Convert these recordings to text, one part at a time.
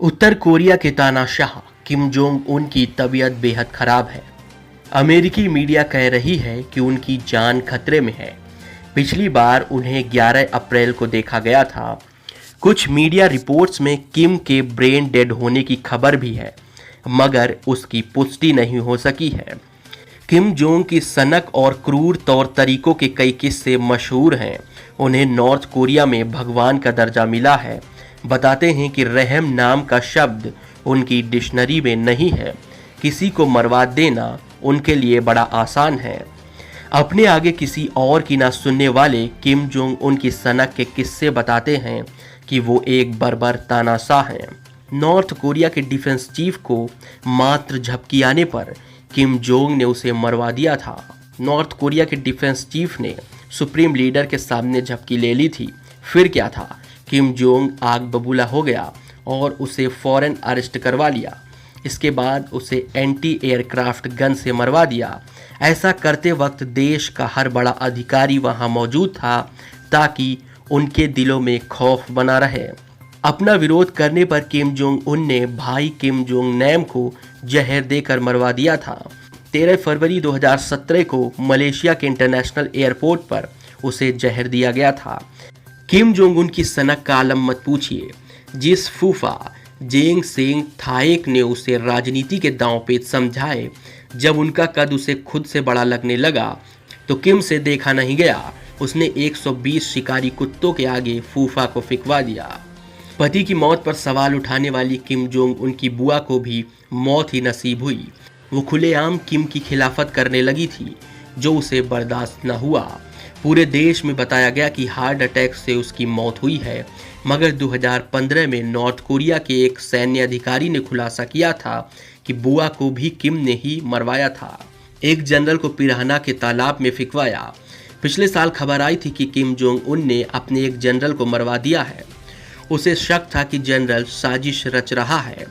उत्तर Korea के तानाशाह Kim Jong Un की तबीयत बेहद खराब है। अमेरिकी मीडिया कह रही है कि उनकी जान खतरे में है। पिछली बार उन्हें 11 अप्रैल को देखा गया था। कुछ मीडिया रिपोर्ट्स में किम के ब्रेन डेड होने की खबर भी है, मगर उसकी पुष्टि नहीं हो सकी है। किम जोंग की सनक और क्रूर तौर तरीकों के कई किस्से मशहूर हैं। उन्हें नॉर्थ कोरिया में भगवान का दर्जा मिला है। बताते हैं कि रहम नाम का शब्द उनकी डिक्शनरी में नहीं है। किसी को मरवा देना उनके लिए बड़ा आसान है। अपने आगे किसी और की ना सुनने वाले किम जोंग उनकी सनक के किस्से बताते हैं कि वो एक बर्बर तानाशाह हैं। नॉर्थ कोरिया के डिफेंस चीफ को मात्र झपकी आने पर किम जोंग ने उसे मरवा दिया था। नॉर्थ कोरिया के डिफेंस चीफ ने सुप्रीम लीडर के सामने झपकी ले ली थी। फिर क्या था, किम जोंग आग बबूला हो गया और उसे फौरन अरेस्ट करवा लिया। इसके बाद उसे एंटी एयरक्राफ्ट गन से मरवा दिया। ऐसा करते वक्त देश का हर बड़ा अधिकारी वहां मौजूद था ताकि उनके दिलों में खौफ बना रहे। अपना विरोध करने पर किम जोंग उन ने भाई किम जोंग नैम को जहर देकर मरवा दिया था। 13 फरवरी 2017 को मलेशिया के इंटरनेशनल एयरपोर्ट पर उसे जहर दिया गया था। किम जोंग उन की सनक का आलम मत पूछिए। जिस फूफा जेंग सेंग थाएक ने उसे राजनीति के दांव पेच समझाए, जब उनका कद उसे खुद से बड़ा लगने लगा तो किम से देखा नहीं गया। उसने 120 शिकारी कुत्तों के आगे फूफा को फिकवा दिया। पति की मौत पर सवाल उठाने वाली किम जोंग उनकी बुआ को भी मौत ही नसीब हुई। वो खुलेआम किम की खिलाफत करने लगी थी, जो उसे बर्दाश्त न हुआ। पूरे देश में बताया गया कि हार्ट अटैक से उसकी मौत हुई है, मगर 2015 में नॉर्थ कोरिया के एक सैन्य अधिकारी ने खुलासा किया था कि बुआ को भी किम ने ही मरवाया था। एक जनरल को पिराहना के तालाब में फिकवाया। पिछले साल खबर आई थी कि किम जोंग उन ने अपने एक जनरल को मरवा दिया है। उसे शक था कि जनरल साजिश रच रहा है।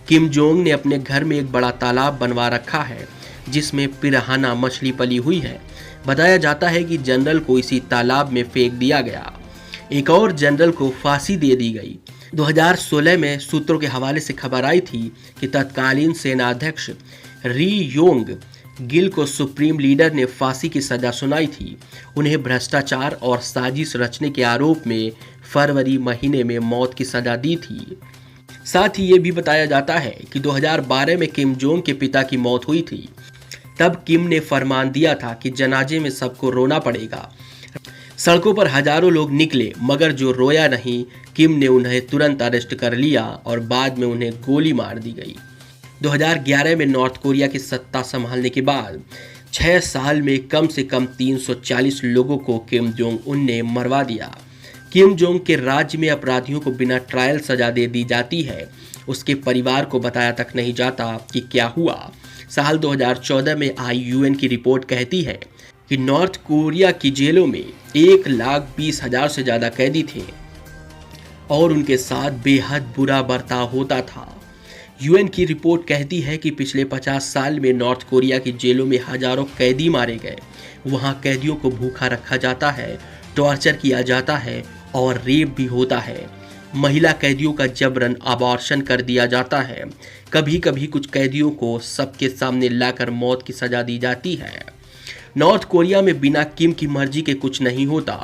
किम जोंग ने अपने घर में एक बड़ा तालाब बनवा रखा है जिसमें पिराहना मछली पली हुई है। बताया जाता है कि जनरल को इसी तालाब में फेंक दिया गया। एक और जनरल को फांसी दे दी गई। 2016 में सूत्रों के हवाले से खबर आई थी कि तत्कालीन सेनाध्यक्ष री योंग गिल को सुप्रीम लीडर ने फांसी की सजा सुनाई थी। उन्हें भ्रष्टाचार और साजिश रचने के आरोप में फरवरी महीने में मौत की सजा दी थी। साथ ही ये भी बताया जाता है कि 2012 में किम जोंग के पिता की मौत हुई थी। तब किम ने फरमान दिया था कि जनाजे में सबको रोना पड़ेगा। सड़कों पर हजारों लोग निकले, मगर जो रोया नहीं, किम ने उन्हें तुरंत अरेस्ट कर लिया और बाद में उन्हें गोली मार दी गई। 2011 में नॉर्थ कोरिया की सत्ता संभालने के बाद 6 साल में कम से कम 340 लोगों को किम जोंग उन ने मरवा दिया। किम जोंग के राज्य में अपराधियों को बिना ट्रायल सजा दे दी जाती है। उसके परिवार को बताया तक नहीं जाता कि क्या हुआ। साल 2014 में आई यूएन की रिपोर्ट कहती है कि नॉर्थ कोरिया की जेलों में 1,20,000 से ज़्यादा कैदी थे और उनके साथ बेहद बुरा बर्ताव होता था। यूएन की रिपोर्ट कहती है कि पिछले 50 साल में नॉर्थ कोरिया की जेलों में हजारों कैदी मारे गए। वहाँ कैदियों को भूखा रखा जाता है, टॉर्चर किया जाता है और रेप भी होता है। महिला कैदियों का जबरन अबॉर्शन कर दिया जाता है। कभी कभी कुछ कैदियों को सबके सामने लाकर मौत की सजा दी जाती है। नॉर्थ कोरिया में बिना किम की मर्जी के कुछ नहीं होता।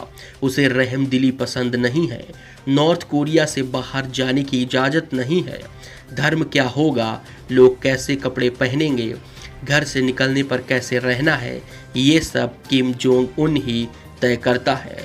उसे रहमदिली पसंद नहीं है। नॉर्थ कोरिया से बाहर जाने की इजाज़त नहीं है। धर्म क्या होगा, लोग कैसे कपड़े पहनेंगे, घर से निकलने पर कैसे रहना है, ये सब किम जोंग उन ही तय करता है।